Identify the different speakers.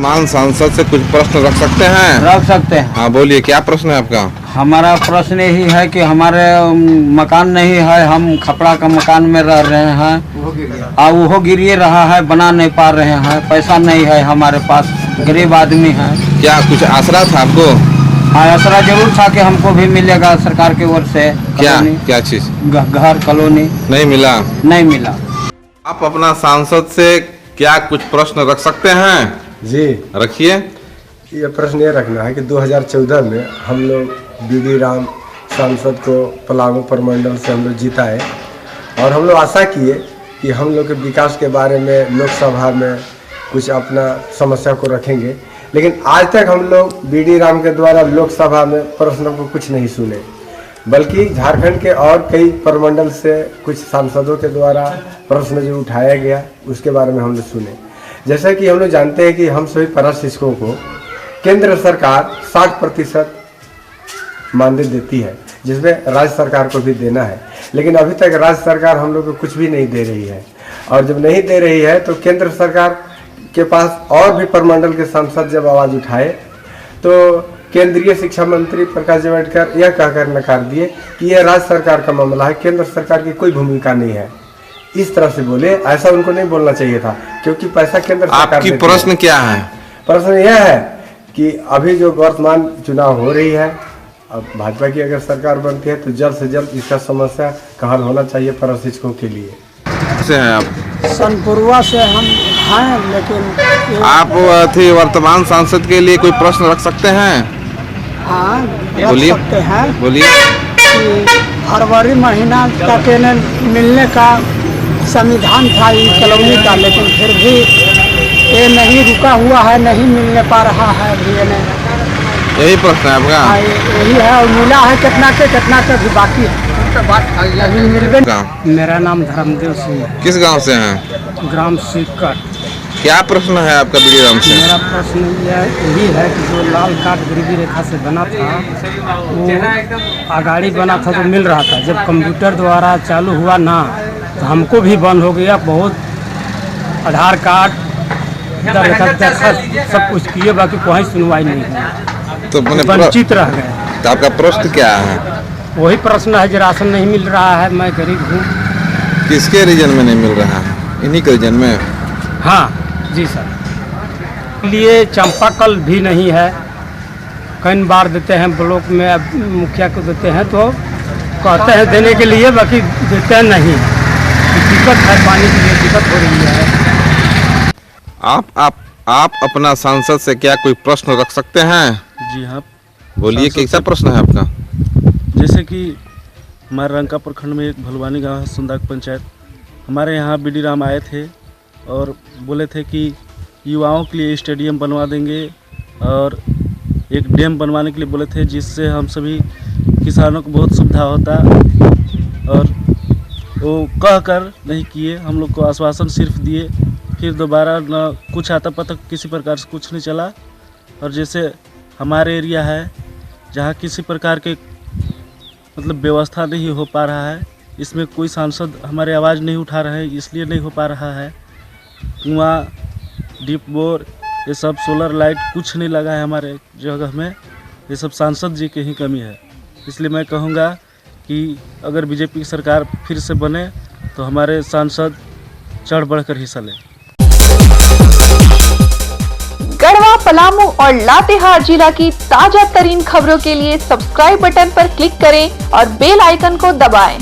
Speaker 1: वर्तमान सांसद से कुछ प्रश्न रख सकते हैं?
Speaker 2: रख सकते हैं।
Speaker 1: हाँ बोलिए, क्या प्रश्न है आपका?
Speaker 2: हमारा प्रश्न यही है कि हमारे मकान नहीं है, हम खपड़ा का मकान में रह रहे हैं और वो गिर रहा है, बना नहीं पा रहे हैं, पैसा नहीं है हमारे पास, गरीब आदमी है।
Speaker 1: क्या कुछ आसरा था आपको?
Speaker 2: हाँ, आसरा जरूर था कि हमको भी मिलेगा सरकार की ओर से।
Speaker 1: क्या चीज?
Speaker 2: घर कॉलोनी
Speaker 1: नहीं मिला।
Speaker 2: नहीं मिला।
Speaker 1: आप अपना सांसद से क्या कुछ प्रश्न रख सकते हैं?
Speaker 3: जी
Speaker 1: रखिए।
Speaker 3: ये प्रश्न ये रखना है कि 2014 में हम लोग बीडी राम सांसद को पलामू प्रमंडल से हम लोग जिताए और हम लोग आशा किए कि हम लोग के विकास के बारे में लोकसभा में कुछ अपना समस्या को रखेंगे, लेकिन आज तक हम लोग बीडी राम के द्वारा लोकसभा में प्रश्नों को कुछ नहीं सुने, बल्कि झारखंड के और कई प्रमंडल से कुछ सांसदों के द्वारा प्रश्न जो उठाया गया उसके बारे में हम लोग सुने। जैसा कि हम लोग जानते हैं कि हम सभी पारा शिक्षकों को केंद्र सरकार 60% मानदेय देती है, जिसमें राज्य सरकार को भी देना है, लेकिन अभी तक राज्य सरकार हम लोग को कुछ भी नहीं दे रही है। और जब नहीं दे रही है तो केंद्र सरकार के पास और भी प्रमंडल के सांसद जब आवाज़ उठाए तो केंद्रीय शिक्षा मंत्री प्रकाश जावड़ेकर यह कहकर नकार दिए कि यह राज्य सरकार का मामला है, केंद्र सरकार की कोई भूमिका नहीं है। इस तरह से बोले, ऐसा उनको नहीं बोलना चाहिए था, क्योंकि पैसा केंद्र सरकार
Speaker 1: आपकी प्रश्न क्या है?
Speaker 3: प्रश्न यह है कि अभी जो वर्तमान चुनाव हो रही है, अब भाजपा की अगर सरकार बनती है तो जल्द से जल्द इसका समस्या का हल होना चाहिए पारा शिक्षकों के लिए।
Speaker 1: से हैं आप?
Speaker 4: सनपुरवा से हम हैं, लेकिन
Speaker 1: आप थी वर्तमान सांसद के लिए कोई प्रश्न रख सकते हैं?
Speaker 4: हाँ, रख
Speaker 1: बोलिए।
Speaker 4: सकते हैं
Speaker 1: बोलिए।
Speaker 4: कि फरवरी महीना तक इन्हें मिलने का संविधान था ये कॉलोनी का, लेकिन फिर भी ये नहीं रुका हुआ है, नहीं मिलने पा रहा है अभी इन्हें।
Speaker 1: यही प्रश्न है आपका?
Speaker 4: हाँ, यही है, और मिला है कितना के भी बाकी है, अभी मिलबे। मेरा नाम धर्मदेव सिंह है।
Speaker 1: किस गांव से हैं?
Speaker 4: ग्राम सिक्कर।
Speaker 1: क्या प्रश्न है आपका बीडी राम से?
Speaker 4: मेरा प्रश्न यही है कि जो लाल कार्ड गरीबी रेखा से बना था वो आगाड़ी बना था तो मिल रहा था, जब कंप्यूटर द्वारा चालू हुआ ना तो हमको भी बंद हो गया। बहुत आधार कार्ड सब कुछ किए, बाकी कोई सुनवाई नहीं हुई,
Speaker 1: तो
Speaker 4: वंचित रह गए।
Speaker 1: तो आपका प्रश्न क्या है?
Speaker 4: वही प्रश्न है जो राशन नहीं मिल रहा है, मैं गरीब हूँ।
Speaker 1: किसके रीजन में नहीं मिल रहा है? इन्हीं के रीजन में?
Speaker 4: हाँ जी सर। लिए चंपाकल भी नहीं है, कई बार देते हैं ब्लॉक में, अब मुखिया को देते हैं तो कहते हैं देने के लिए, बाकी देते नहीं। दिक्कत है, पानी के लिए दिक्कत हो रही है।
Speaker 1: आप अपना सांसद से क्या कोई प्रश्न रख सकते हैं?
Speaker 5: जी हाँ।
Speaker 1: बोलिए, कैसा प्रश्न है आपका?
Speaker 5: जैसे कि हमारे रंका प्रखंड में एक भलवानी गांव है, सुंदाक पंचायत। हमारे यहाँ बीडी राम आए थे और बोले थे कि युवाओं के लिए स्टेडियम बनवा देंगे और एक डैम बनवाने के लिए बोले थे, जिससे हम सभी किसानों को बहुत सुविधा होता, और वो कह कर नहीं किए। हम लोग को आश्वासन सिर्फ दिए, फिर दोबारा न कुछ आता पता किसी प्रकार से कुछ नहीं चला। और जैसे हमारे एरिया है जहाँ किसी प्रकार के मतलब व्यवस्था नहीं हो पा रहा है, इसमें कोई सांसद हमारे आवाज़ नहीं उठा रहे हैं, इसलिए नहीं हो पा रहा है। कुआँ, डीप बोर, ये सब सोलर लाइट कुछ नहीं लगा है हमारे जगह में, ये सब सांसद जी की ही कमी है। इसलिए मैं कहूँगा कि अगर बीजेपी की सरकार फिर से बने तो हमारे सांसद चढ़ बढ़कर हिस्सा लें।
Speaker 6: गढ़वा, पलामू और लातेहार जिला की ताजा तरीन खबरों के लिए सब्सक्राइब बटन पर क्लिक करें और बेल आइकन को दबाएं।